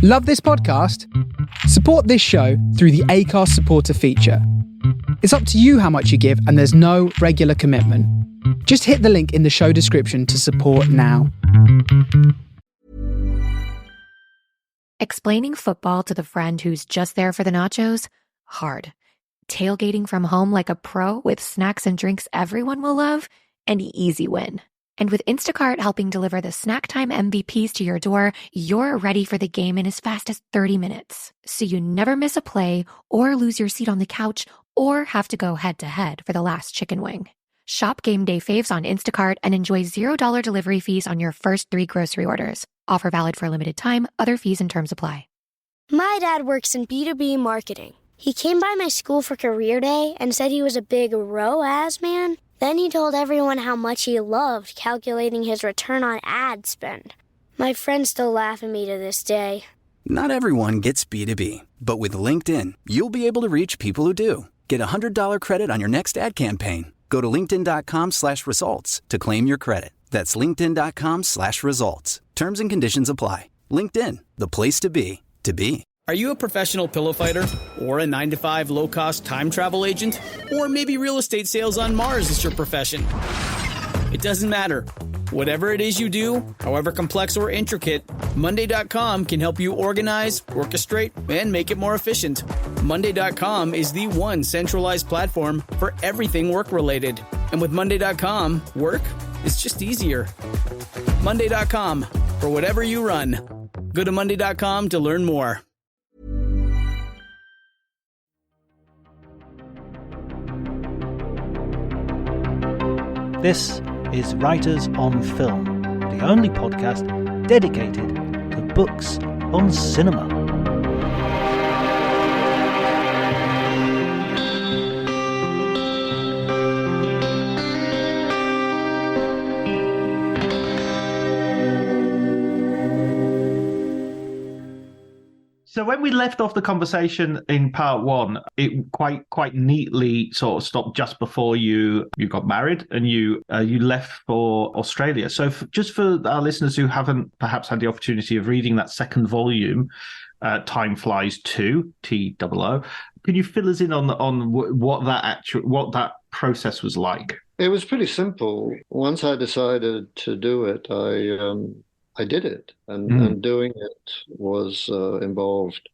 Love this podcast? Support this show through the Acast supporter feature. It's up to you how much you give, and there's no regular commitment. Just hit the link in the show description to support now. Explaining football to the friend who's just there for the nachos? Hard. Tailgating from home like a pro with snacks and drinks everyone will love? An easy win. And with Instacart helping deliver the snack time MVPs to your door, you're ready for the game in as fast as 30 minutes. So you never miss a play or lose your seat on the couch or have to go head-to-head for the last chicken wing. Shop game day faves on Instacart and enjoy $0 delivery fees on your first 3 grocery orders. Offer valid for a limited time. Other fees and terms apply. My dad works in B2B marketing. He came by my school for career day and said he was a big ROAS man. Then he told everyone how much he loved calculating his return on ad spend. My friends still laugh at me to this day. Not everyone gets B2B, but with LinkedIn, you'll be able to reach people who do. Get a $100 credit on your next ad campaign. Go to linkedin.com/results to claim your credit. That's linkedin.com/results. Terms and conditions apply. LinkedIn, the place to be, to be. Are you a professional pillow fighter? Or a 9-to-5 low-cost time travel agent? Or maybe real estate sales on Mars is your profession? It doesn't matter. Whatever it is you do, however complex or intricate, Monday.com can help you organize, orchestrate, and make it more efficient. Monday.com is the one centralized platform for everything work-related. And with Monday.com, work is just easier. Monday.com, for whatever you run. Go to Monday.com to learn more. This is Writers on Film, the only podcast dedicated to books on cinema. So when we left off the conversation in part one, it quite neatly sort of stopped just before you got married and you left for Australia. So just for our listeners who haven't perhaps had the opportunity of reading that second volume, Time Flies 2, TOO, can you fill us in on what that process was like? It was pretty simple. Once I decided to do it, I did it, and doing it was involved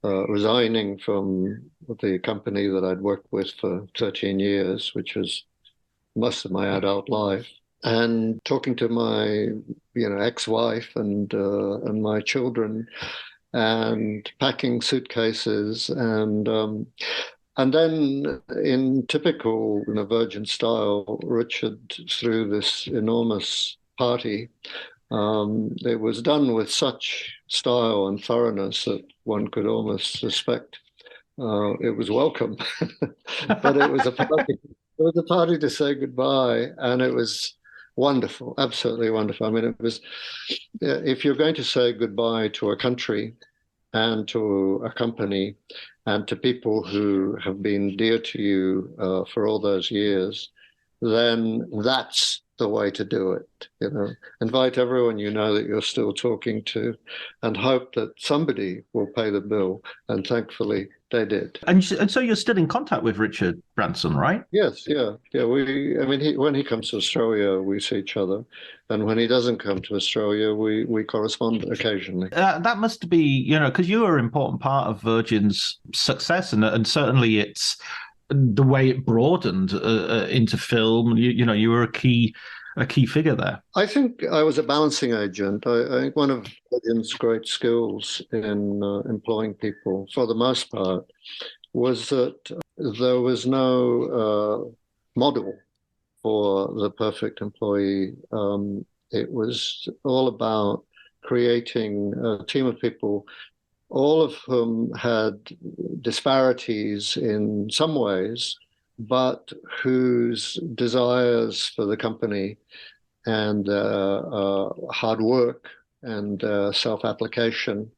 resigning from the company that I'd worked with for 13 years, which was most of my adult life, and talking to my ex-wife and my children, and packing suitcases, and then in typical Virgin style, Richard threw this enormous party. It was done with such style and thoroughness that one could almost suspect it was welcome. But it was a party. It was a party to say goodbye, and it was wonderful, absolutely wonderful. I mean, it was, if you're going to say goodbye to a country and to a company and to people who have been dear to you for all those years, then that's the way to do it. Invite everyone that you're still talking to, and hope that somebody will pay the bill. And thankfully, they did. And so you're still in contact with Richard Branson, right? Yes, yeah. When he comes to Australia, we see each other, and when he doesn't come to Australia, we correspond occasionally. That must be, because you are an important part of Virgin's success, and certainly it's the way it broadened into film. You were a key figure there. I think I was a balancing agent. I think one of Virgin's great skills in employing people, for the most part, was that there was no model for the perfect employee. It was all about creating a team of people, all of whom had disparities in some ways, but whose desires for the company and hard work and self-application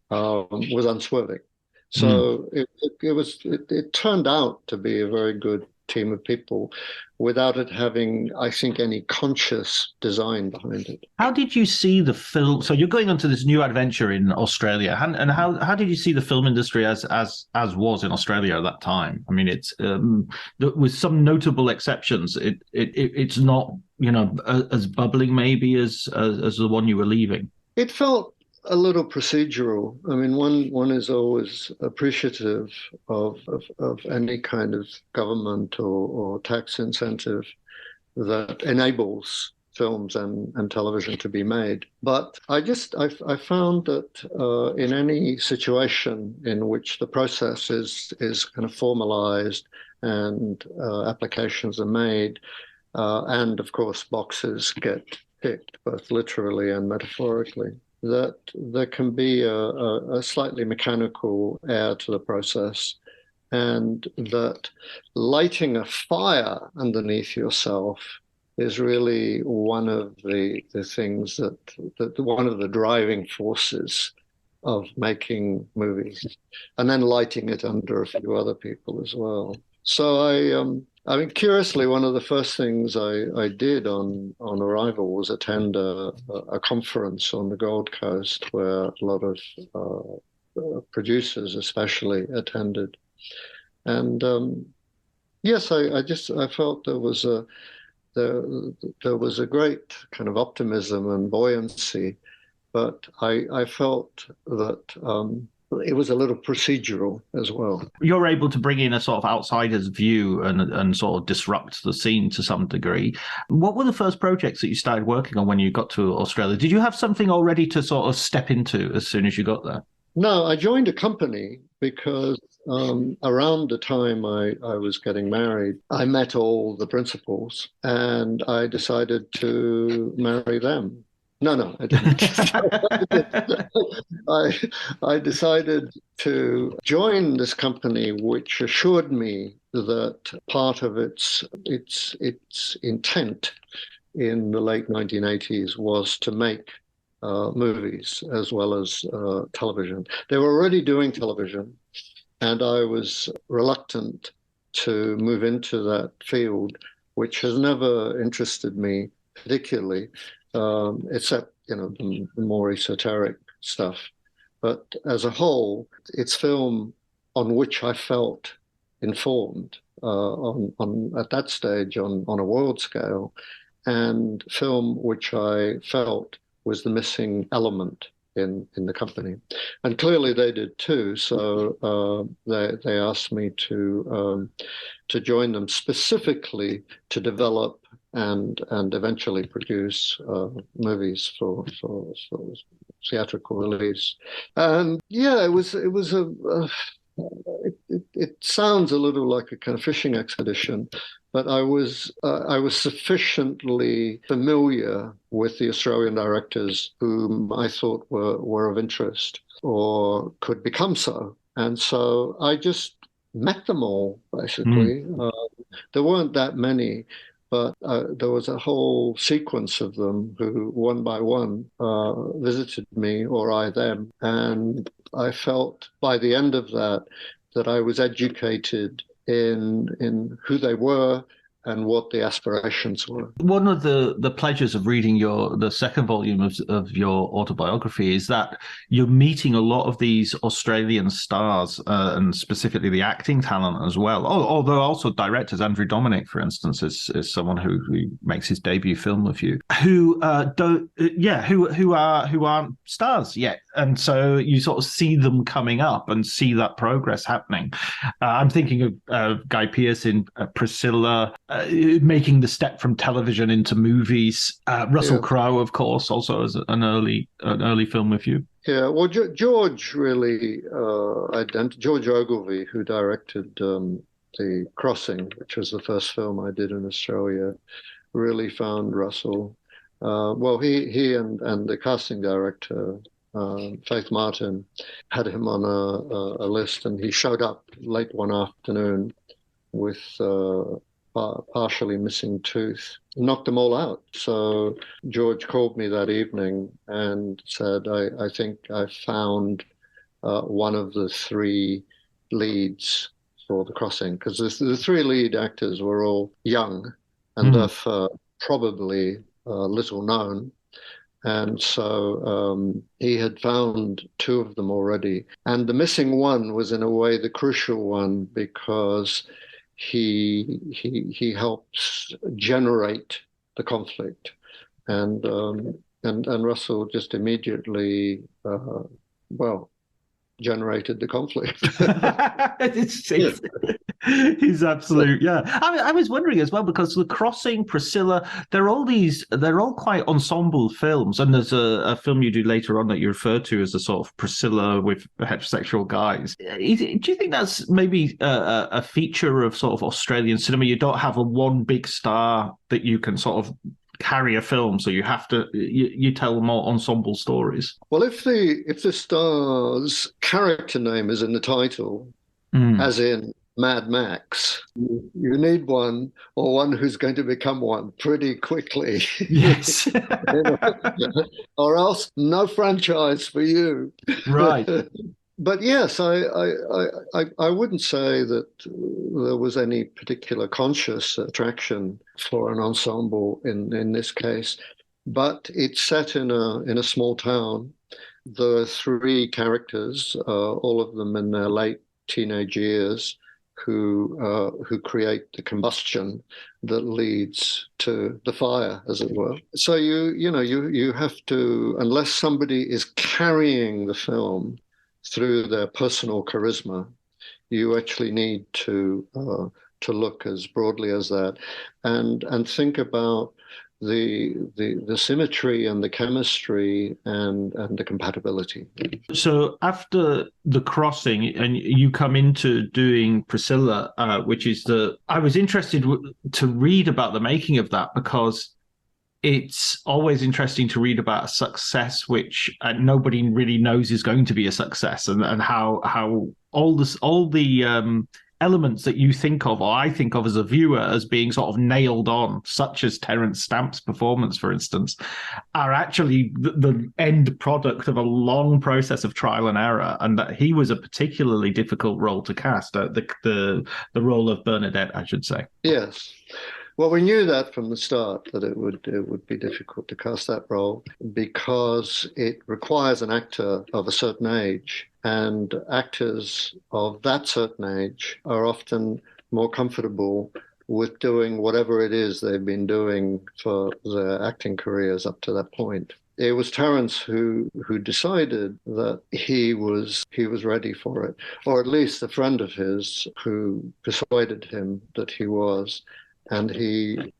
was unswerving. So it turned out to be a very good team of people without it having, I think, any conscious design behind it. How did you see the film? So you're going on to this new adventure in Australia, and how did you see the film industry as was in Australia at that time? I mean, it's with some notable exceptions, it's not, you know, as bubbling maybe as the one you were leaving. It felt a little procedural. I mean, one is always appreciative of any kind of government or tax incentive that enables films and television to be made. But I found that in any situation in which the process is kind of formalized and applications are made, and of course boxes get ticked, both literally and metaphorically, that there can be a slightly mechanical air to the process, and that lighting a fire underneath yourself is really one of the things that one of the driving forces of making movies, and then lighting it under a few other people as well. So I mean, curiously, one of the first things I did on arrival was attend a conference on the Gold Coast where a lot of producers especially attended. And yes, I felt there was a great kind of optimism and buoyancy, but I felt that it was a little procedural as well. You're able to bring in a sort of outsider's view and sort of disrupt the scene to some degree. What were the first projects that you started working on when you got to Australia? Did you have something already to sort of step into as soon as you got there? No, I joined a company because around the time I was getting married, I met all the principals and I decided to marry them. No, I didn't. I decided to join this company, which assured me that part of its intent in the late 1980s was to make movies as well as television. They were already doing television, and I was reluctant to move into that field, which has never interested me particularly. Except, you know, the more esoteric stuff. But as a whole, it's film on which I felt informed on at that stage on a world scale, and film which I felt was the missing element in the company. And clearly they did too. So they asked me to join them specifically to develop and eventually produce movies for theatrical release. And yeah, it sounds a little like a kind of fishing expedition, but I was sufficiently familiar with the Australian directors whom I thought were of interest or could become so, and so I just met them all basically. There weren't that many, but there was a whole sequence of them who, one by one, visited me or I them. And I felt by the end of that I was educated in who they were and what the aspirations were. One of the pleasures of reading the second volume of your autobiography is that you're meeting a lot of these Australian stars, and specifically the acting talent as well. Although also directors, Andrew Dominik, for instance, is someone who makes his debut film with you, who aren't stars yet, and so you sort of see them coming up and see that progress happening. I'm thinking of Guy Pearce in Priscilla. Making the step from television into movies. Russell Crowe, of course, also as an early film with you. Yeah, well, George really, George Ogilvy, who directed The Crossing, which was the first film I did in Australia, really found Russell. Well, he and the casting director, Faith Martin, had him on a list, and he showed up late one afternoon with partially missing tooth, knocked them all out. So George called me that evening and said, I think I found one of the three leads for The Crossing, because the three lead actors were all young and therefore probably little known. And so he had found two of them already. And the missing one was, in a way, the crucial one, because he helps generate the conflict. And Russell just immediately, generated the conflict. He's absolute, yeah. I was wondering as well, because The Crossing, Priscilla, they're all quite ensemble films, and there's a film you do later on that you refer to as a sort of Priscilla with heterosexual guys. Do you think that's maybe a feature of sort of Australian cinema? You don't have a one big star that you can sort of carry a film, so you have to you tell more ensemble stories. Well, if the star's character name is in the title, as in Mad Max, you need one, or one who's going to become one pretty quickly. Yes. Or else no franchise for you. Right. But yes, I wouldn't say that there was any particular conscious attraction for an ensemble in this case, but it's set in a small town. There are three characters, all of them in their late teenage years, who create the combustion that leads to the fire, as it were. So you have to, unless somebody is carrying the film through their personal charisma, you actually need to look as broadly as that, and think about the symmetry and the chemistry and the compatibility. So after The Crossing, and you come into doing Priscilla, which is I was interested to read about the making of that, because it's always interesting to read about a success which nobody really knows is going to be a success, and how all the elements that you think of, or I think of as a viewer, as being sort of nailed on, such as Terence Stamp's performance, for instance, are actually the end product of a long process of trial and error, and that he was a particularly difficult role to cast, the role of Bernadette, I should say. Yes. Well, we knew that from the start, that it would be difficult to cast that role, because it requires an actor of a certain age, and actors of that certain age are often more comfortable with doing whatever it is they've been doing for their acting careers up to that point. It was Terence who decided that he was ready for it, or at least a friend of his who persuaded him that he was. And he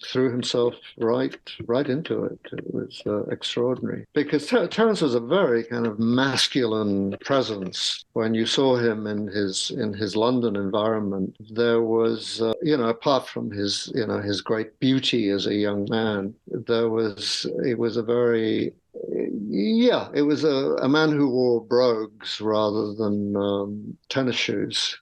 threw himself right into it. It was extraordinary, because Terence was a very kind of masculine presence. When you saw him in his London environment, there was apart from his great beauty as a young man, it was a man who wore brogues rather than tennis shoes.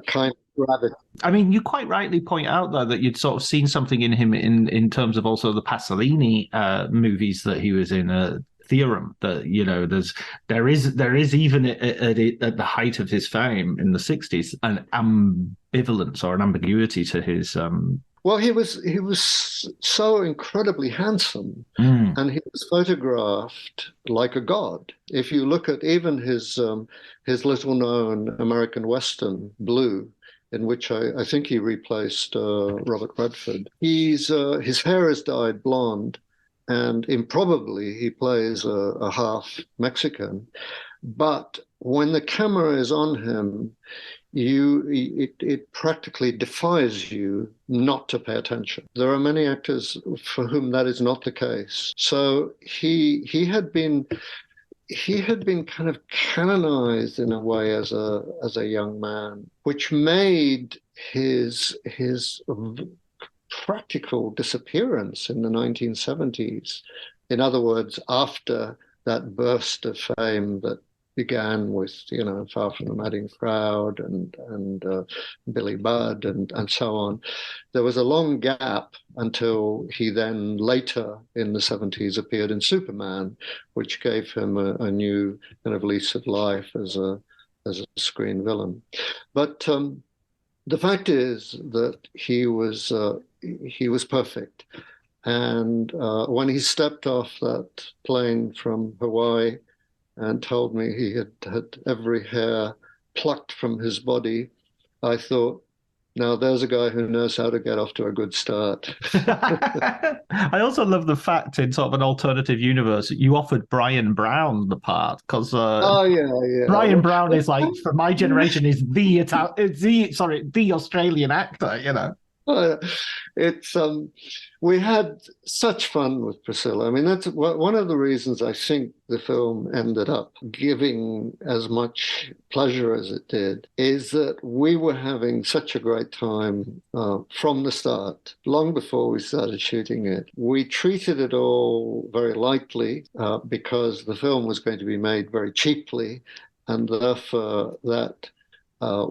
Kind of gravity. I mean, you quite rightly point out, though, that you'd sort of seen something in him in terms of also the Pasolini movies that he was in. Theorem, that there is even at the height of his fame in the 60s an ambivalence or an ambiguity to his. Well, he was so incredibly handsome, and he was photographed like a god. If you look at even his little-known American Western, Blue, in which I think he replaced Robert Redford, his hair is dyed blonde, and improbably he plays a half Mexican. But when the camera is on him, it practically defies you not to pay attention. There are many actors for whom that is not the case. So he had been kind of canonized in a way as a young man, which made his practical disappearance in the 1970s. In other words, after that burst of fame that began with, Far From the Madding Crowd and Billy Budd and so on, there was a long gap until he then later in the 70s appeared in Superman, which gave him a new kind of lease of life as as a screen villain. But the fact is that he was perfect. And when he stepped off that plane from Hawaii and told me he had every hair plucked from his body, I thought, now there's a guy who knows how to get off to a good start. I also love the fact in sort of an alternative universe you offered Brian Brown the part because Brian Brown is like, for my generation, is the Australian actor, you know. It's we had such fun with Priscilla. I mean, that's one of the reasons I think the film ended up giving as much pleasure as it did, is that we were having such a great time from the start, long before we started shooting it. We treated it all very lightly because the film was going to be made very cheaply, and therefore that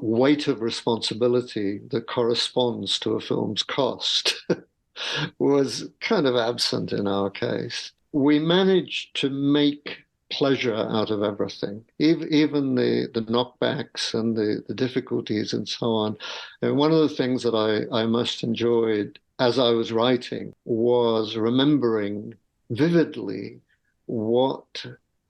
weight of responsibility that corresponds to a film's cost was kind of absent in our case. We managed to make pleasure out of everything, even the knockbacks and the difficulties and so on. And one of the things that I most enjoyed as I was writing was remembering vividly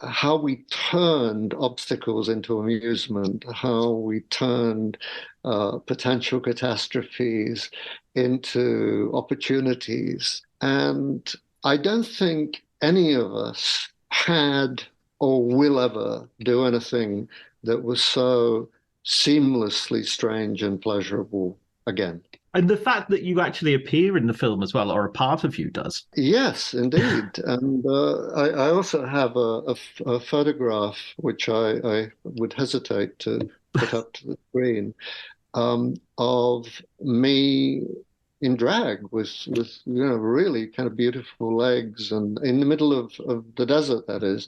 how we turned obstacles into amusement, how we turned potential catastrophes into opportunities. And I don't think any of us had or will ever do anything that was so seamlessly strange and pleasurable again. And the fact that you actually appear in the film as well, or a part of you does. Yes, indeed. And I also have a photograph, which I would hesitate to put up to the screen, of me in drag with really kind of beautiful legs, and in the middle of the desert, that is.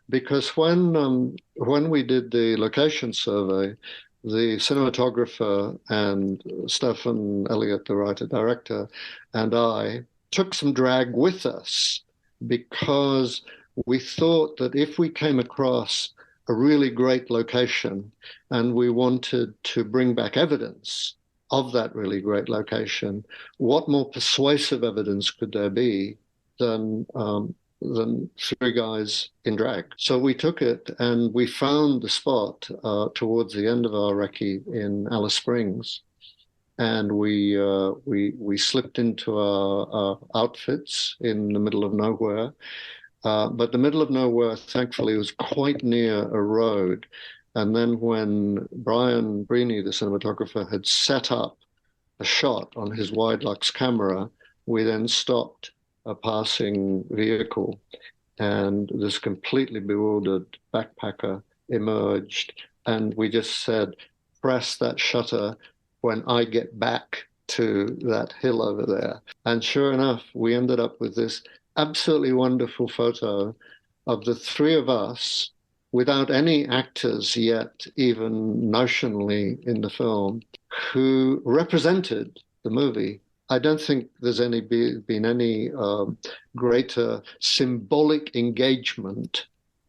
Because when we did the location survey, the cinematographer and Stephen Elliott, the writer-director, and I took some drag with us because we thought that if we came across a really great location and we wanted to bring back evidence of that really great location, what more persuasive evidence could there be than three guys in drag? So we took it and we found the spot towards the end of our recce in Alice Springs, and we slipped into our outfits in the middle of nowhere. But the middle of nowhere, thankfully, was quite near a road. And then when Brian Breeny, the cinematographer, had set up a shot on his wide lux camera, we then stopped a passing vehicle, and this completely bewildered backpacker emerged, and we just said, press that shutter when I get back to that hill over there. And sure enough, we ended up with this absolutely wonderful photo of the three of us without any actors yet even notionally in the film who represented the movie. I don't think there's been any greater symbolic engagement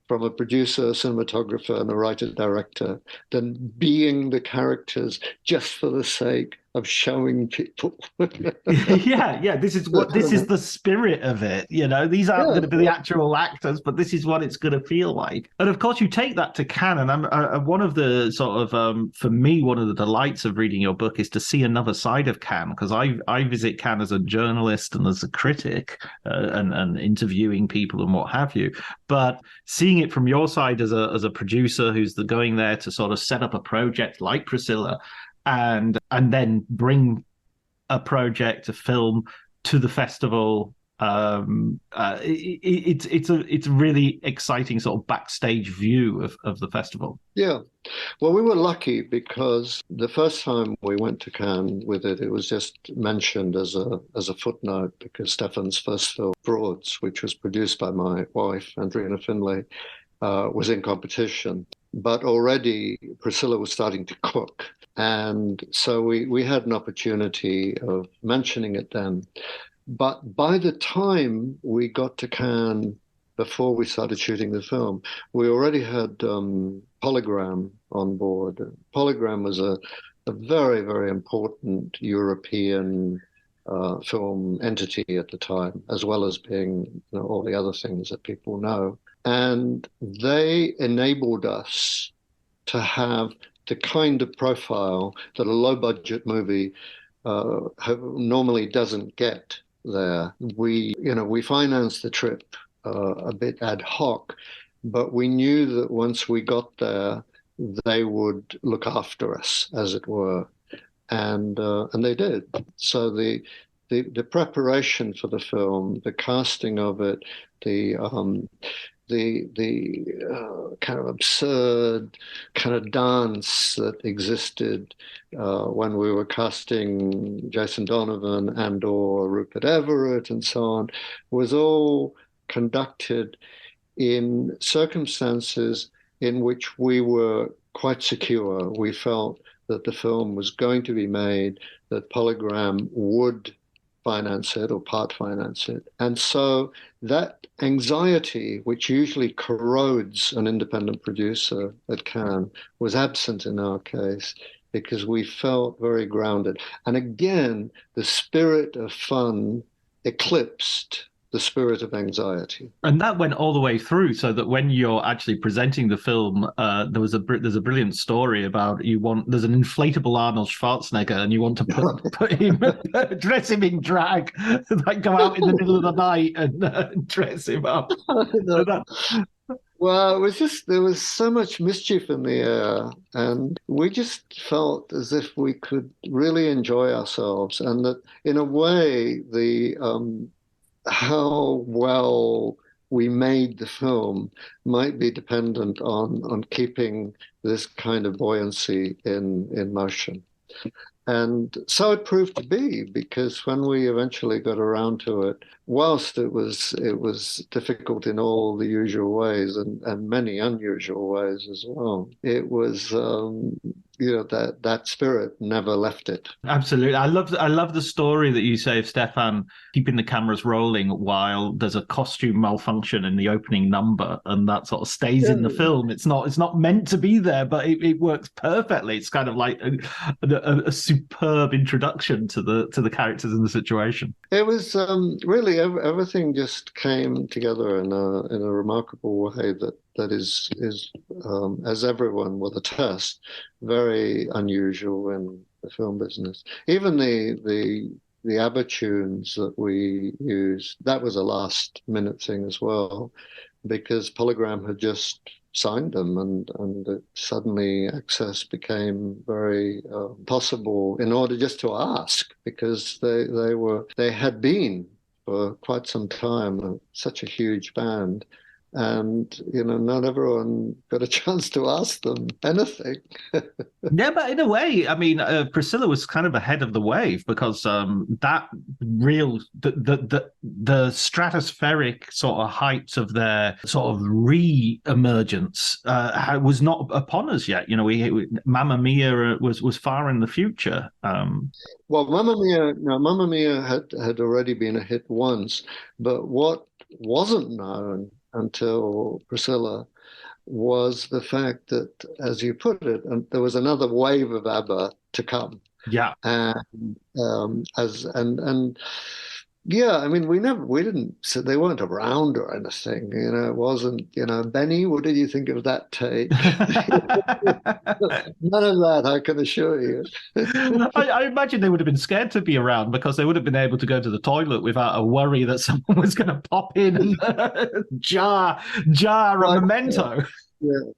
from a producer, cinematographer, and a writer-director than being the characters just for the sake of showing people. yeah. This is the spirit of it. You know, these aren't going to be the actual actors, but this is what it's going to feel like. And of course, you take that to Cannes. And I'm one of the sort of, for me, one of the delights of reading your book is to see another side of Cannes, because I visit Cannes as a journalist and as a critic and interviewing people and what have you. But seeing it from your side as a producer who's going there to sort of set up a project like Priscilla, and then bring a project, a film, to the festival. It's a really exciting sort of backstage view of the festival. Yeah, well, we were lucky because the first time we went to Cannes with it, it was just mentioned as a footnote because Stefan's first film, Broads, which was produced by my wife, Andrina Finlay, was in competition. But already Priscilla was starting to cook. And so we had an opportunity of mentioning it then. But by the time we got to Cannes, before we started shooting the film. We already had Polygram on board. Polygram was a very, very important European film entity at the time, as well as being all the other things that people know. And they enabled us to have the kind of profile that a low-budget movie normally doesn't get there. We financed the trip a bit ad hoc, but we knew that once we got there, they would look after us, as it were, and they did. So the preparation for the film, the casting of it, the kind of absurd kind of dance that existed when we were casting Jason Donovan and or Rupert Everett and so on, was all conducted in circumstances in which we were quite secure. We felt that the film was going to be made, that Polygram would finance it or part finance it. And so that anxiety, which usually corrodes an independent producer at Cannes, was absent in our case because we felt very grounded. And again, the spirit of fun eclipsed the spirit of anxiety. And that went all the way through, so that when you're actually presenting the film, there's a brilliant story about there's an inflatable Arnold Schwarzenegger, and you want to put him, dress him in drag, like go out in the middle of the night and dress him up. Well, it was just, there was so much mischief in the air, and we just felt as if we could really enjoy ourselves, and that in a way, how well we made the film might be dependent on keeping this kind of buoyancy in motion. And so it proved to be, because when we eventually got around to it, whilst it was difficult in all the usual ways and many unusual ways as well, it was that spirit never left it. Absolutely. I love the story that you say of Stefan keeping the cameras rolling while there's a costume malfunction in the opening number, and that sort of stays in the film. It's not meant to be there, but it works perfectly. It's kind of like a superb introduction to the characters in the situation. It was really everything just came together in a remarkable way that is as everyone will attest, very unusual in the film business. Even the ABBA tunes that we used, that was a last minute thing as well, because Polygram had just signed them, and suddenly access became very possible in order just to ask, because they had been for quite some time such a huge band. And, not everyone got a chance to ask them anything. Yeah, but in a way, I mean, Priscilla was kind of ahead of the wave, because the stratospheric sort of heights of their sort of re-emergence was not upon us yet. Mamma Mia was far in the future. Well, Mamma Mia had already been a hit once, but what wasn't known until Priscilla was the fact that, as you put it, there was another wave of ABBA to come. Yeah. And yeah, I mean, we didn't, so they weren't around or anything, it wasn't, Benny, what did you think of that take? None of that, I can assure you. I imagine they would have been scared to be around, because they would have been able to go to the toilet without a worry that someone was going to pop in and jar a memento. Yeah.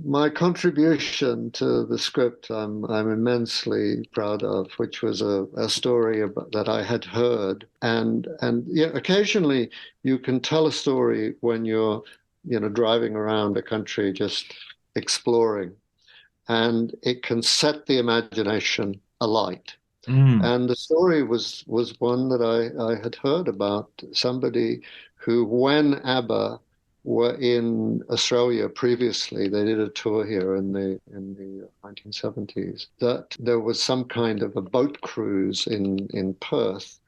My contribution to the script I'm immensely proud of, which was a story that I had heard, and yeah, occasionally you can tell a story when you're driving around a country just exploring, and it can set the imagination alight. And the story was one that I had heard about somebody who, when ABBA were in Australia previously, they did a tour here in the 1970s, that there was some kind of a boat cruise in Perth,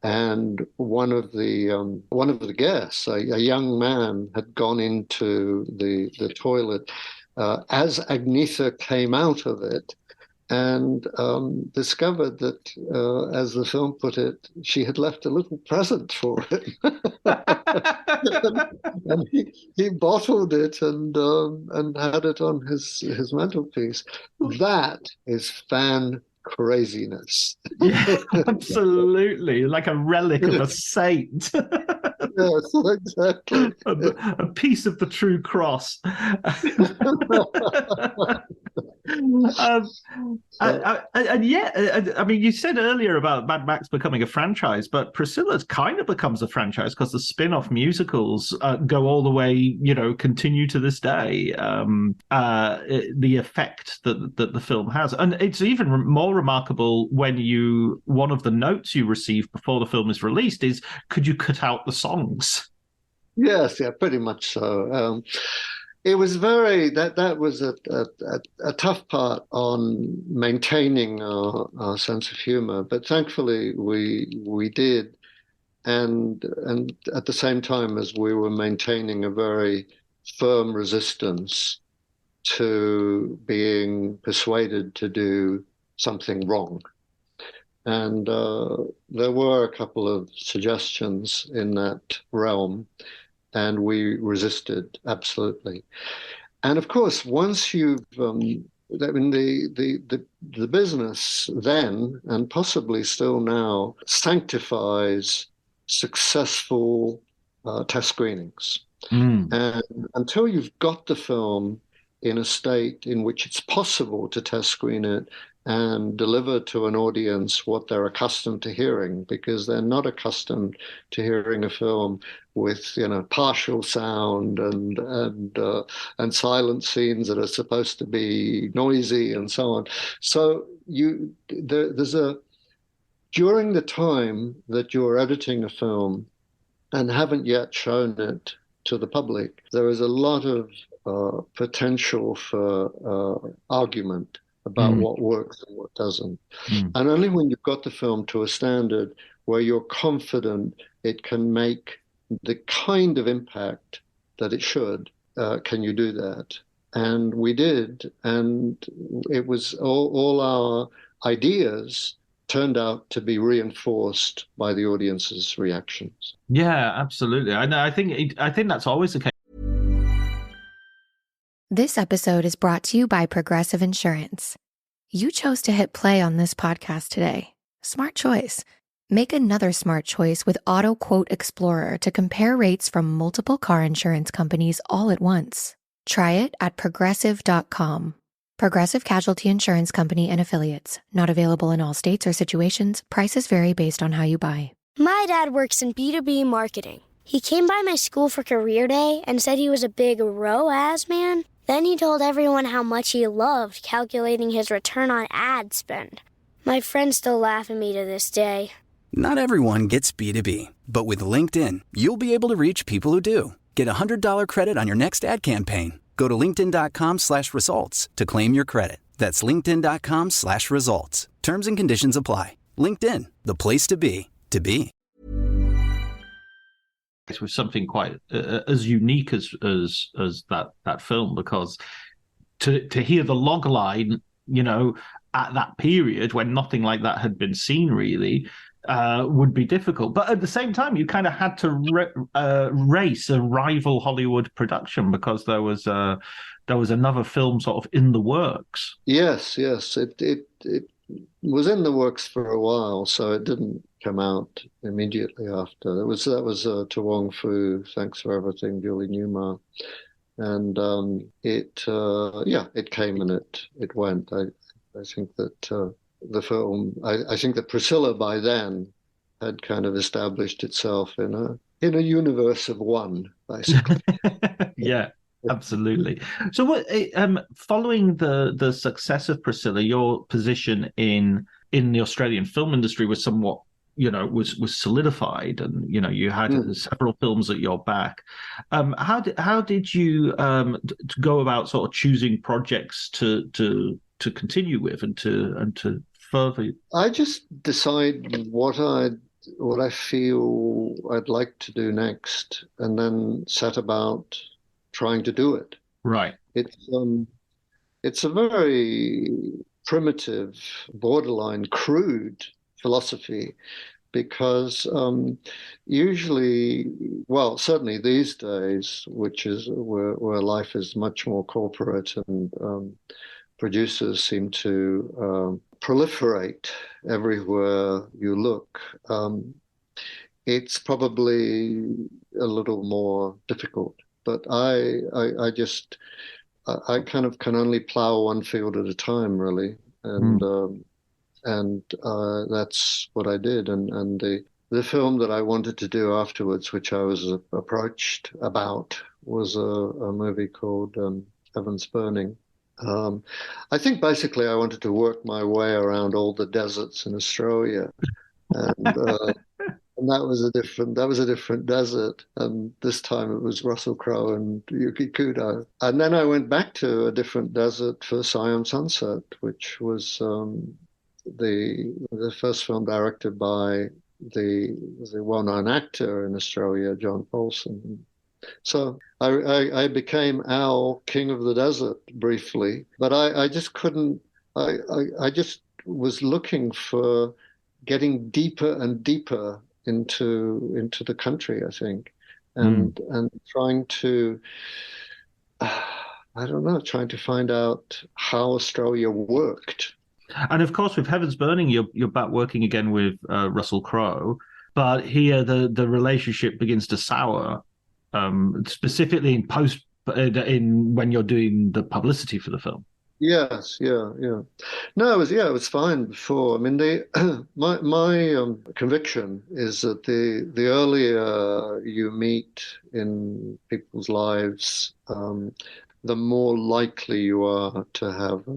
and one of the guests, a young man, had gone into the toilet as Agnetha came out of it, and discovered that, as the film put it, she had left a little present for him. and he bottled it and had it on his mantelpiece. That is fan craziness. Yeah, absolutely. Like a relic of a saint. Yes, exactly. A piece of the true cross. And yet, I mean, you said earlier about Mad Max becoming a franchise, but Priscilla's kind of becomes a franchise because the spin-off musicals go all the way, continue to this day. The effect that the film has, and it's even more remarkable when one of the notes you receive before the film is released is, could you cut out the songs? Yes, yeah, pretty much so. It was that was a tough part on maintaining our sense of humor, but thankfully we did, and at the same time as we were maintaining a very firm resistance to being persuaded to do something wrong. And there were a couple of suggestions in that realm, and we resisted absolutely. And of course, once you've, the business then, and possibly still now, sanctifies successful test screenings. And until you've got the film in a state in which it's possible to test screen it and deliver to an audience what they're accustomed to hearing, because they're not accustomed to hearing a film with partial sound and silent scenes that are supposed to be noisy and so on. So there's during the time that you're editing a film and haven't yet shown it to the public, there is a lot of potential for argument about what works and what doesn't. And only when you've got the film to a standard where you're confident it can make the kind of impact that it should, can you do that. And we did, and it was all our ideas turned out to be reinforced by the audience's reactions. Yeah, absolutely. I think that's always the case. This episode is brought to you by Progressive Insurance. You chose to hit play on this podcast today. Smart choice. Make another smart choice with Auto Quote Explorer to compare rates from multiple car insurance companies all at once. Try it at progressive.com. Progressive Casualty Insurance Company and Affiliates. Not available in all states or situations. Prices vary based on how you buy. My dad works in B2B marketing. He came by my school for career day and said he was a big ROAS man. Then he told everyone how much he loved calculating his return on ad spend. My friends still laugh at me to this day. Not everyone gets B2B, but with LinkedIn, you'll be able to reach people who do. Get a $100 credit on your next ad campaign. Go to linkedin.com/results to claim your credit. That's linkedin.com/results. Terms and conditions apply. LinkedIn, the place to be, to be. It was something quite as unique as that film, because to hear the log line, at that period when nothing like that had been seen really, would be difficult. But at the same time, you kind of had to race a rival Hollywood production because there was another film sort of in the works. Yes, it was in the works for a while, so it didn't come out immediately after. That was To Wong Fu, Thanks for Everything, Julie Newmar, and it came and it went. I think that the film, I think that Priscilla by then had kind of established itself in a universe of one, basically. Yeah. Absolutely. So, what following the success of Priscilla, your position in the Australian film industry was somewhat, was solidified, and you had several films at your back. How did you go about sort of choosing projects to continue with and to further? I just decided what I'd what I feel I'd like to do next, and then set about trying to do it. Right. It's a very primitive, borderline crude philosophy, because usually, well, certainly these days, which is where life is much more corporate, and producers seem to proliferate everywhere you look, it's probably a little more difficult. But I just kind of can only plow one field at a time, really, and that's what I did. And the film that I wanted to do afterwards, which I was approached about, was a movie called Heaven's Burning. I think basically I wanted to work my way around all the deserts in Australia, and and that was a different desert. And this time it was Russell Crowe and Yuki Kudo. And then I went back to a different desert for Siam Sunset, which was the first film directed by the well-known actor in Australia, John Paulson. So I became Al, King of the Desert, briefly, but I just couldn't. I just was looking for getting deeper and deeper into the country, I think, and trying to, I don't know, trying to find out how Australia worked. And of course, with Heaven's Burning, you're back working again with Russell Crowe, but here the relationship begins to sour, specifically in when you're doing the publicity for the film. Yes, yeah. No, it was fine before. I mean, my conviction is that the earlier you meet in people's lives, the more likely you are to have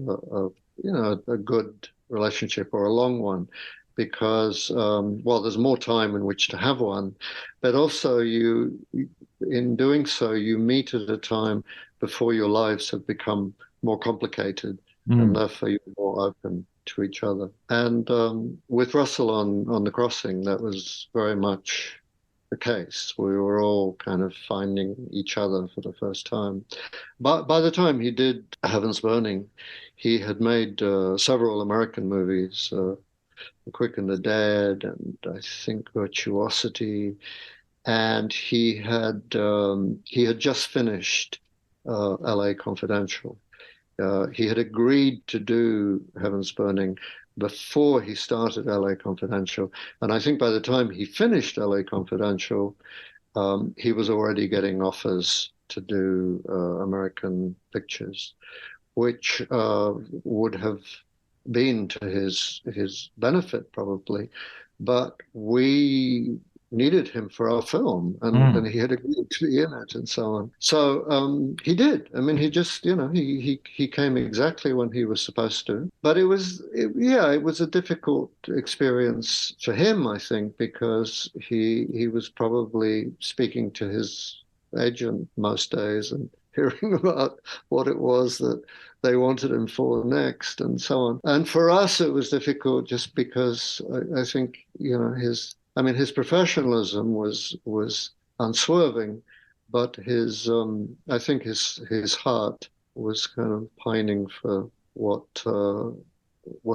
a good relationship, or a long one, because there's more time in which to have one, but also in doing so, you meet at a time before your lives have become more complicated, and therefore you're more open to each other. And with Russell on The Crossing, that was very much the case. We were all kind of finding each other for the first time. But by the time he did Heaven's Burning, he had made several American movies, The Quick and the Dead, and I think Virtuosity, and he had just finished LA Confidential. He had agreed to do Heaven's Burning before he started LA Confidential. And I think by the time he finished LA Confidential, he was already getting offers to do American pictures, which would have been to his benefit probably. But we needed him for our film, and he had agreed to be in it and so on. So he did. I mean, he just, he came exactly when he was supposed to. But it was a difficult experience for him, I think, because he was probably speaking to his agent most days and hearing about what it was that they wanted him for next and so on. And for us, it was difficult just because I think, his professionalism was unswerving, but I think his heart was kind of pining for what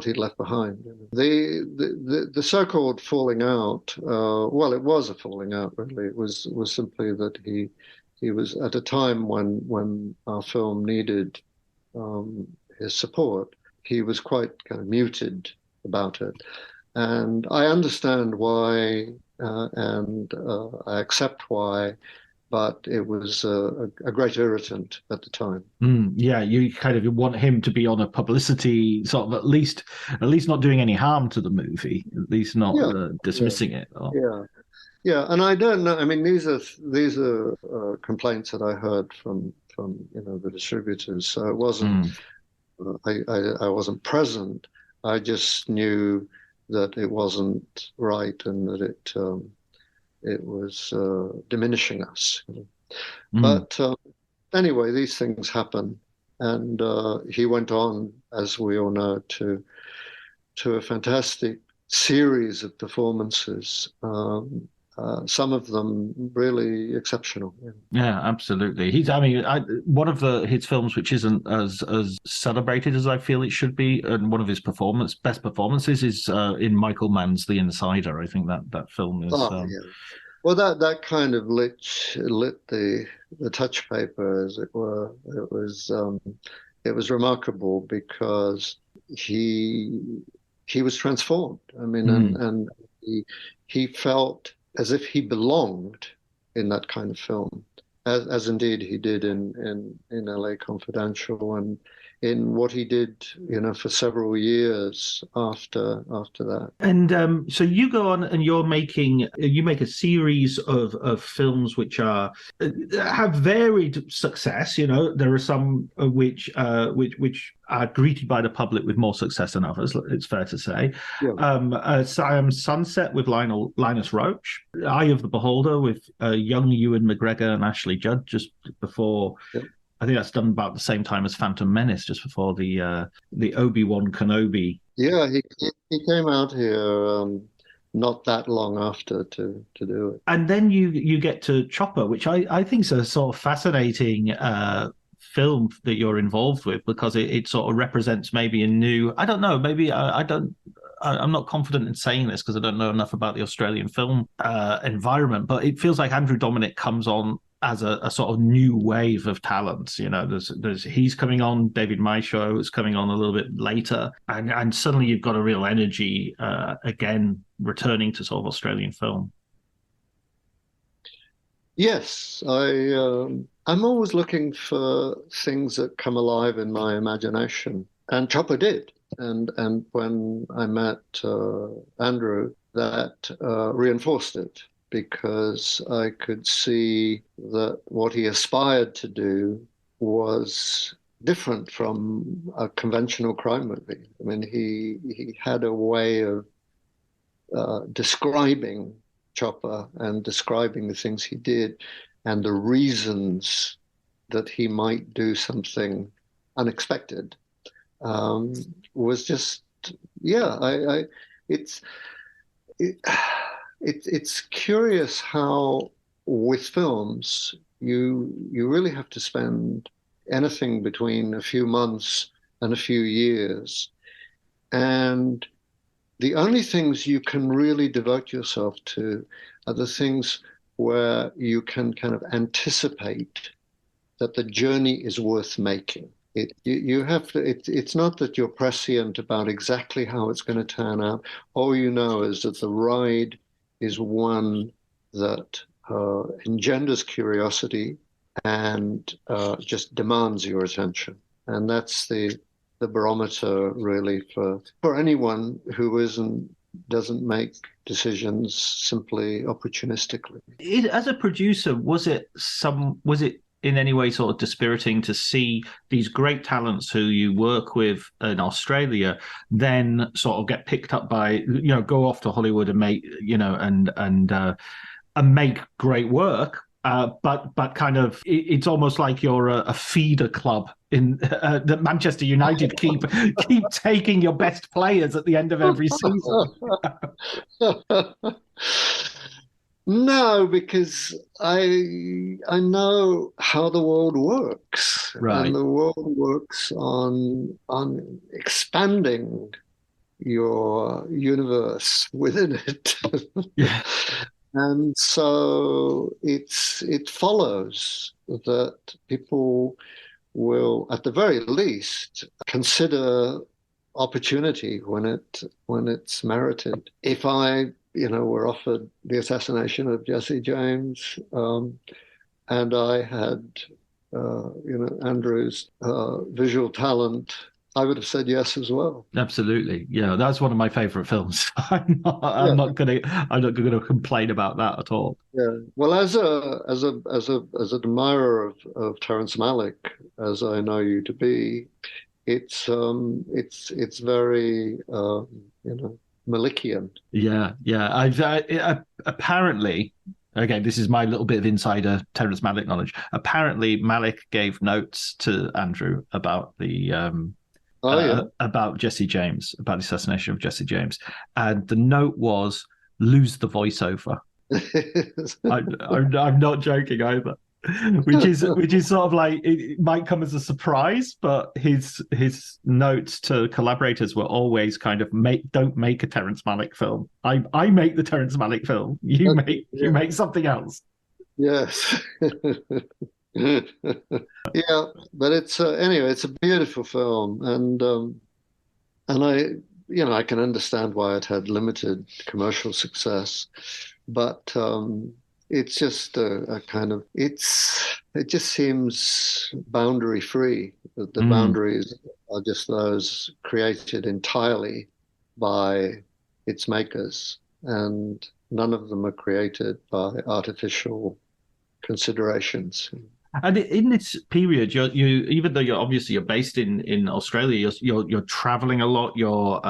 he'd left behind. The so-called falling out, it was a falling out, really. It was simply that he was at a time when our film needed his support. He was quite kind of muted about it. And I understand why, and I accept why, but it was a great irritant at the time. Yeah, you kind of want him to be on a publicity sort of at least not doing any harm to the movie, at least not dismissing it. Or... Yeah, and I don't know. I mean, these are complaints that I heard from the distributors. So it wasn't. I wasn't present. I just knew that it wasn't right and that it was diminishing us. But anyway, these things happen, and he went on, as we all know, to a fantastic series of performances. Some of them really exceptional. Yeah, absolutely. One of his films which isn't as celebrated as I feel it should be, and one of his best performances is in Michael Mann's The Insider. I think that film is. Yeah. Well, that kind of lit the touch paper, as it were. It was remarkable because he was transformed. I mean, and he felt as if he belonged in that kind of film, as indeed he did in LA Confidential, and in what he did, for several years after that. And so you go on and you make a series of films which have varied success. There are some which are greeted by the public with more success than others. It's fair to say. Yeah. Siam's Sunset with Linus Roach, Eye of the Beholder with young Ewan McGregor and Ashley Judd just before. Yep. I think that's done about the same time as Phantom Menace, just before the Obi-Wan Kenobi. Yeah, he came out here not that long after to do it. And then you get to Chopper, which I think is a sort of fascinating film that you're involved with, because it sort of represents maybe a new, I don't know, maybe I'm not confident in saying this because I don't know enough about the Australian film environment, but it feels like Andrew Dominik comes on as a sort of new wave of talents. He's coming on, David Maisho is coming on a little bit later, and suddenly you've got a real energy again returning to sort of Australian film. Yes, I'm always looking for things that come alive in my imagination, and Chopper did. And when I met Andrew, that reinforced it, because I could see that what he aspired to do was different from a conventional crime movie. I mean, he had a way of describing Chopper and describing the things he did and the reasons that he might do something unexpected. Was just, yeah, it's curious how with films you really have to spend anything between a few months and a few years, and the only things you can really devote yourself to are the things where you can kind of anticipate that the journey is worth making. You have to. It's not that you're prescient about exactly how it's going to turn out. All you know is that the ride is one that engenders curiosity and just demands your attention, and that's the barometer really for anyone who doesn't make decisions simply opportunistically. As a producer, was it in any way sort of dispiriting to see these great talents who you work with in Australia then sort of get picked up by, go off to Hollywood and make, and make great work, but kind of it's almost like you're a feeder club in that Manchester United keep taking your best players at the end of every season? No, because I know how the world works, right. And the world works on expanding your universe within it. Yeah. And so it follows that people will, at the very least, consider opportunity when it's merited. If I were offered the assassination of Jesse James, and I had, Andrew's visual talent, I would have said yes as well. Absolutely, yeah. That's one of my favorite films. I'm not gonna complain about that at all. Yeah. Well, as an admirer of Terrence Malick, as I know you to be, it's very Malickian. Yeah. Apparently, again, this is my little bit of insider Terrence Malick knowledge. Apparently, Malick gave notes to Andrew about the Oh, yeah. about Jesse James, about the assassination of Jesse James, and the note was lose the voiceover. I'm not joking either. Which is sort of like, it might come as a surprise, but his notes to collaborators were always kind of don't make a Terrence Malick film. I make the Terrence Malick film. You make something else. Yes. Yeah, but it's anyway, it's a beautiful film, and I can understand why it had limited commercial success, but it's just a kind of it just seems boundary free. The boundaries are just those created entirely by its makers, and none of them are created by artificial considerations. And in this period, you even though you're based in Australia, you're traveling a lot. You're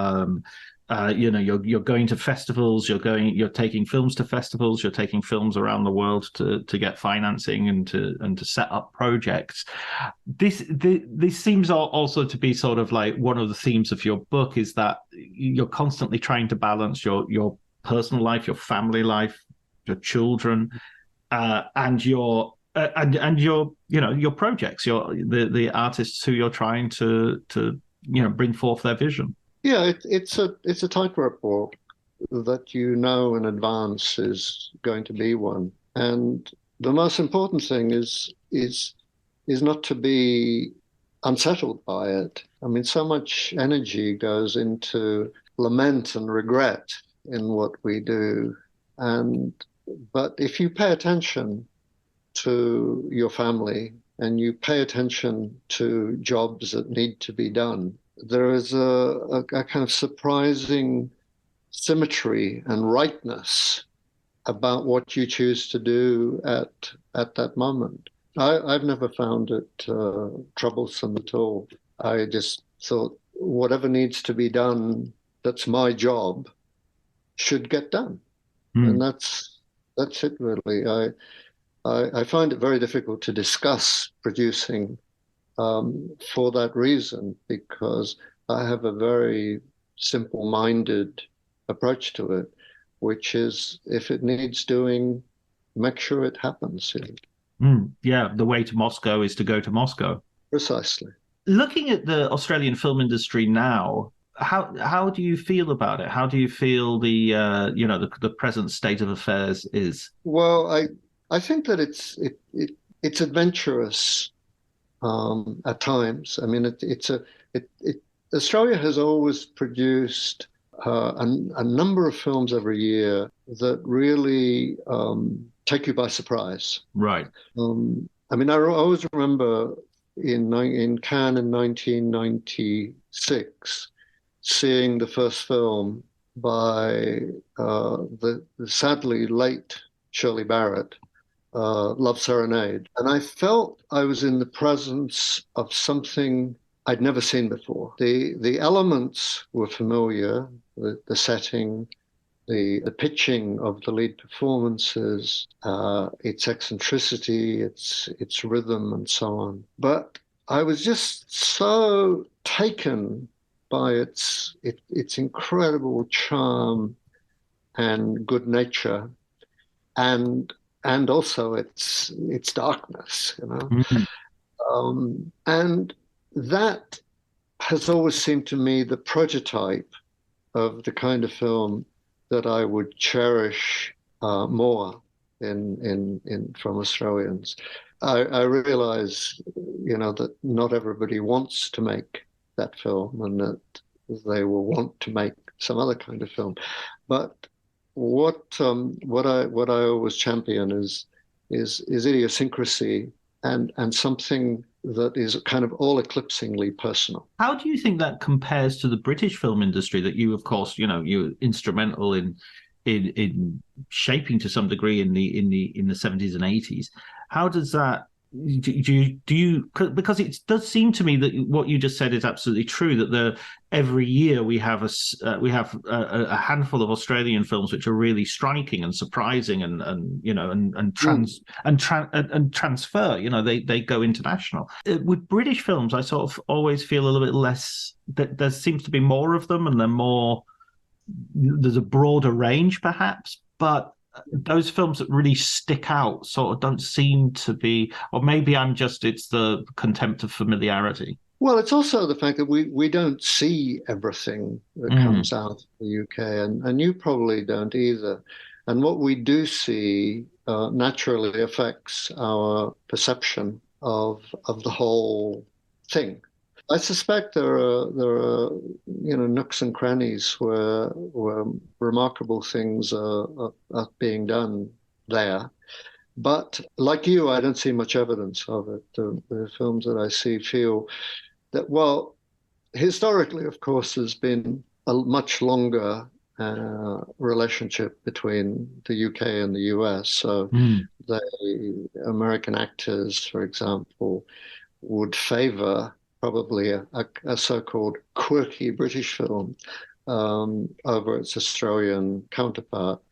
going to festivals. You're taking films to festivals. You're taking films around the world to get financing and to set up projects. This seems also to be sort of like one of the themes of your book, is that you're constantly trying to balance your personal life, your family life, your children, and your projects, the artists who you're trying to bring forth their vision. Yeah, it's a tightrope walk that in advance is going to be one, and the most important thing is not to be unsettled by it. I mean, so much energy goes into lament and regret in what we do, but if you pay attention to your family and you pay attention to jobs that need to be done, there is a kind of surprising symmetry and rightness about what you choose to do at that moment. I've never found it troublesome at all. I just thought whatever needs to be done that's my job should get done. And that's it, really. I find it very difficult to discuss producing for that reason, because I have a very simple-minded approach to it, which is, if it needs doing, make sure it happens. Yeah, the way to Moscow is to go to Moscow. Precisely. Looking at the Australian film industry now, how do you feel about it? How do you feel the present state of affairs is? Well, I think that it's adventurous at times. I mean, Australia has always produced a number of films every year that really take you by surprise. Right. I mean, I always remember in Cannes in 1996 seeing the first film by the sadly late Shirley Barrett, Love Serenade. And I felt I was in the presence of something I'd never seen before. The elements were familiar, the setting, the pitching of the lead performances, its eccentricity, its rhythm, and so on. But I was just so taken by its incredible charm and good nature, and also its darkness, and that has always seemed to me the prototype of the kind of film that I would cherish more from Australians. I realize, that not everybody wants to make that film, and that they will want to make some other kind of film, but what I always champion is idiosyncrasy and something that is kind of all-eclipsingly personal. How do you think that compares to the British film industry that you, of course, you're instrumental in shaping to some degree in the 70s and 80s? How does that do you, because it does seem to me that what you just said is absolutely true, that every year we have a handful of Australian films which are really striking and surprising and transfer, they go international. With British films, I sort of always feel a little bit less, that there seems to be more of them, and there's a broader range perhaps, but those films that really stick out sort of don't seem to be, or maybe it's the contempt of familiarity. Well, it's also the fact that we don't see everything that comes out of the UK, and you probably don't either. And what we do see naturally affects our perception of the whole thing. I suspect there are nooks and crannies where remarkable things are being done there. But like you, I don't see much evidence of it. The films that I see feel that, well, historically, of course, there's been a much longer relationship between the UK and the US. So the American actors, for example, would favor probably a so-called quirky British film over its Australian counterpart.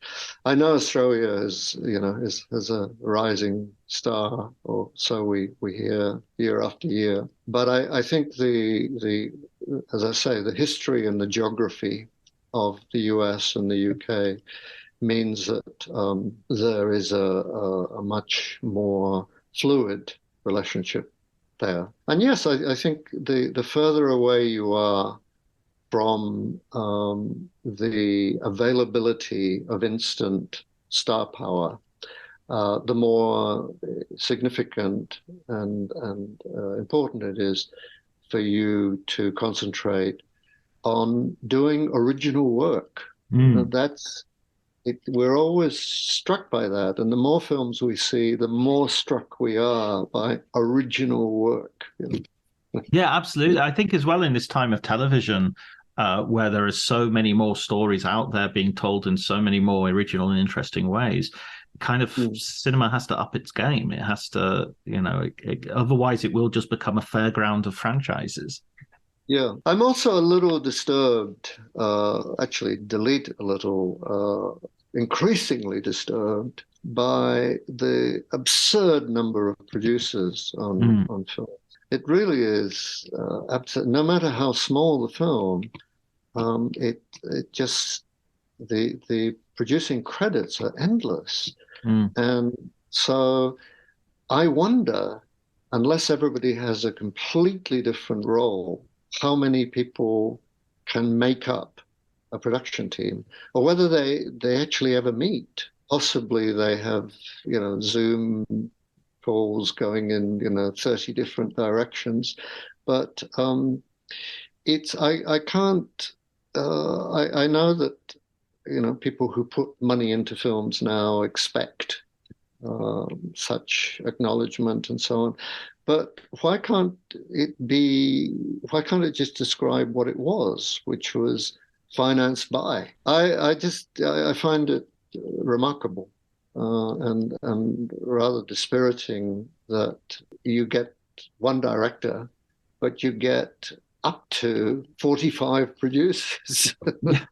I know Australia is a rising star, or so we hear year after year. But I think as I say, the history and the geography of the US and the UK means that there is a much more fluid relationship there. And yes, I think the further away you are from the availability of instant star power, the more significant and important it is for you to concentrate on doing original work. We're always struck by that, and the more films we see, the more struck we are by original work. Yeah, absolutely. I think as well, in this time of television, where there are so many more stories out there being told in so many more original and interesting ways, kind of cinema has to up its game. It has to, otherwise it will just become a fairground of franchises. Yeah, I'm also a little disturbed, actually delete a little, increasingly disturbed by the absurd number of producers on film. It really is absurd. No matter how small the film, it just, the producing credits are endless. And so I wonder, unless everybody has a completely different role, how many people can make up a production team, or whether they actually ever meet. Possibly they have, Zoom calls going in, 30 different directions. But I can't, I know that, people who put money into films now expect such acknowledgement and so on. But why can't it just describe what it was, which was financed by? I find it remarkable and rather dispiriting that you get one director, but you get up to 45 producers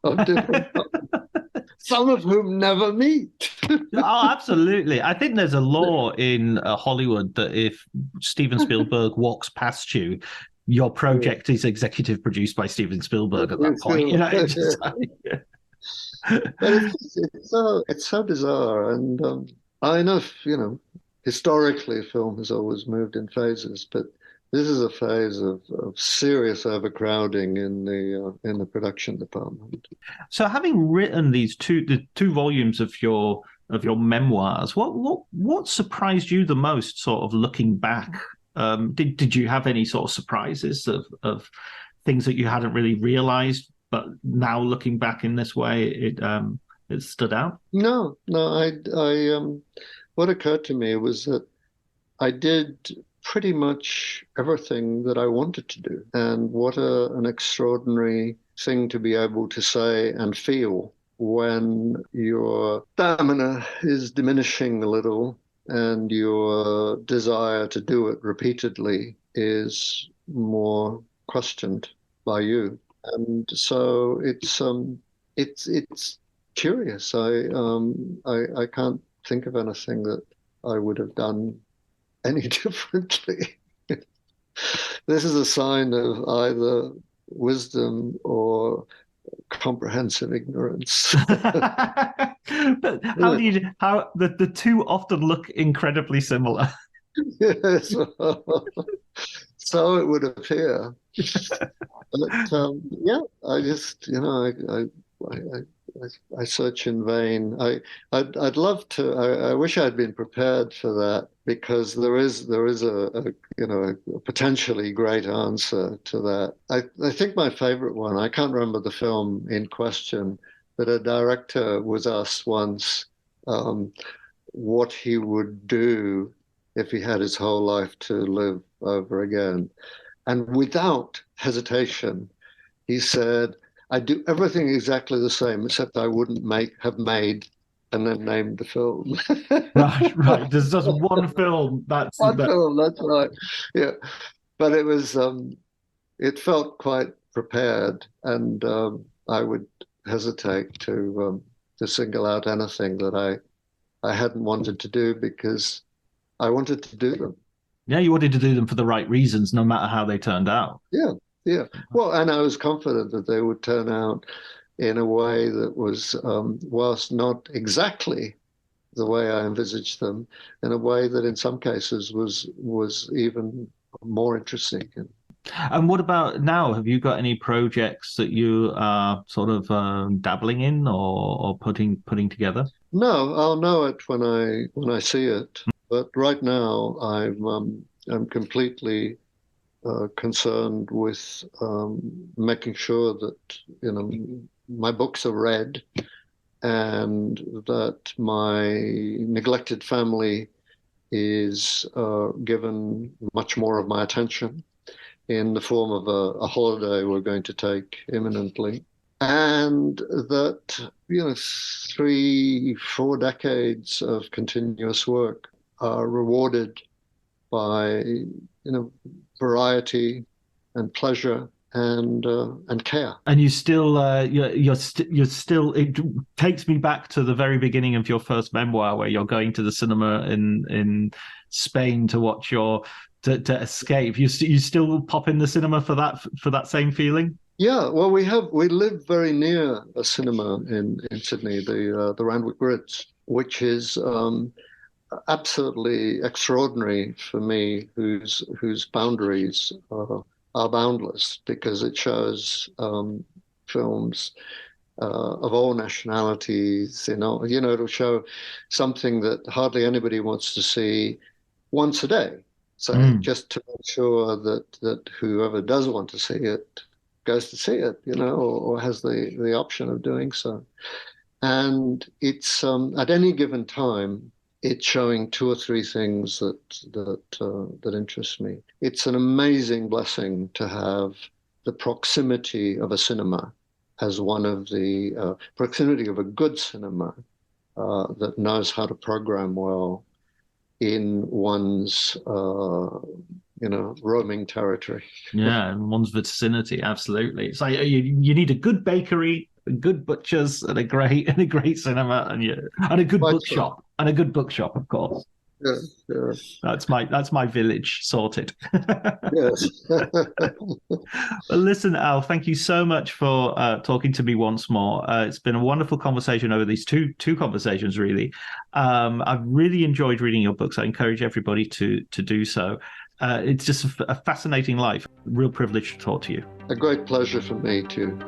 of different some of whom never meet. Oh, absolutely. I think there's a law in Hollywood that if Steven Spielberg walks past you, your project is executive produced by Steven Spielberg at that point. But it's so bizarre. And I know, historically film has always moved in phases, but this is a phase of serious overcrowding in the production department. So, having written the two volumes of your memoirs, what surprised you the most, sort of looking back? Did you have any sort of surprises of things that you hadn't really realized, but now looking back in this way, it stood out? No. What occurred to me was that I did pretty much everything that I wanted to do. And what an extraordinary thing to be able to say and feel when your stamina is diminishing a little and your desire to do it repeatedly is more questioned by you. And so it's curious. I can't think of anything that I would have done any differently. This is a sign of either wisdom or comprehensive ignorance. But how the two often look incredibly similar. Yes. So it would appear. But yeah, I just, I search in vain. I'd love to. I wish I'd been prepared for that, because there is a potentially great answer to that. I think my favorite one. I can't remember the film in question, but a director was asked once what he would do if he had his whole life to live over again, and without hesitation, he said, "I'd do everything exactly the same, except I wouldn't have made," and then named the film. Right. There's just one film. Film. That's right. Yeah, but it was. It felt quite prepared, and I would hesitate to single out anything that I hadn't wanted to do, because I wanted to do them. Yeah, you wanted to do them for the right reasons, no matter how they turned out. Yeah. Well, and I was confident that they would turn out in a way that was, whilst not exactly the way I envisaged them, in a way that in some cases was even more interesting. And what about now? Have you got any projects that you are sort of dabbling in or putting together? No, I'll know it when I see it. But right now, I'm completely concerned with making sure that my books are read, and that my neglected family is given much more of my attention in the form of a holiday we're going to take imminently, and that 3-4 decades of continuous work are rewarded by variety and pleasure and care. And you still you're still. It takes me back to the very beginning of your first memoir, where you're going to the cinema in Spain to watch to escape. You still pop in the cinema for that same feeling. Yeah, well, we live very near a cinema in Sydney, the Randwick Ritz, which is absolutely extraordinary for me, whose boundaries are boundless, because it shows films of all nationalities. It'll show something that hardly anybody wants to see once a day. So just to make sure that whoever does want to see it goes to see it, or has the option of doing so. And it's at any given time, it's showing 2 or 3 things that interest me. It's an amazing blessing to have the proximity of a cinema as one of the proximity of a good cinema that knows how to program well in one's roaming territory. Yeah, in one's vicinity, absolutely. It's like you need a good bakery, good butchers, and a great cinema, and a good bookshop, and a good bookshop, of course. Yeah. That's my village sorted. Yes. Well, listen, Al, thank you so much for talking to me once more. It's been a wonderful conversation over these two conversations, really. I've really enjoyed reading your books. I encourage everybody to do so. It's just a fascinating life. Real privilege to talk to you. A great pleasure for me too.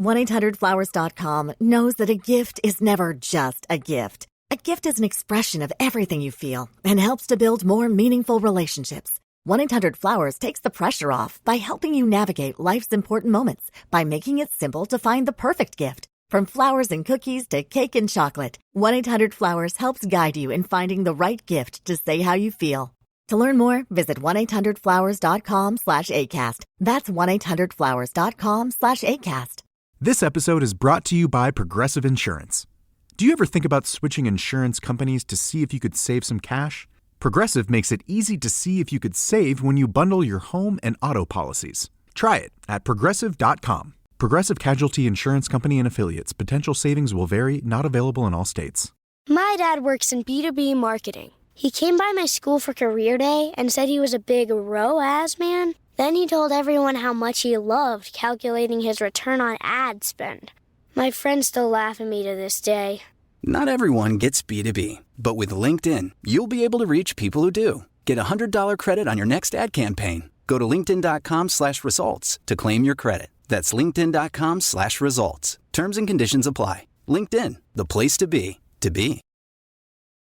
1-800-Flowers.com knows that a gift is never just a gift. A gift is an expression of everything you feel and helps to build more meaningful relationships. 1-800-Flowers takes the pressure off by helping you navigate life's important moments by making it simple to find the perfect gift. From flowers and cookies to cake and chocolate, 1-800-Flowers helps guide you in finding the right gift to say how you feel. To learn more, visit 1-800-Flowers.com/ACAST. That's 1-800-Flowers.com/ACAST. This episode is brought to you by Progressive Insurance. Do you ever think about switching insurance companies to see if you could save some cash? Progressive makes it easy to see if you could save when you bundle your home and auto policies. Try it at Progressive.com. Progressive Casualty Insurance Company and Affiliates. Potential savings will vary, not available in all states. My dad works in B2B marketing. He came by my school for career day and said he was a big ROAS man. Then he told everyone how much he loved calculating his return on ad spend. My friends still laugh at me to this day. Not everyone gets B2B, but with LinkedIn, you'll be able to reach people who do. Get a $100 credit on your next ad campaign. Go to linkedin.com/results to claim your credit. That's linkedin.com/results. Terms and conditions apply. LinkedIn, the place to be, to be.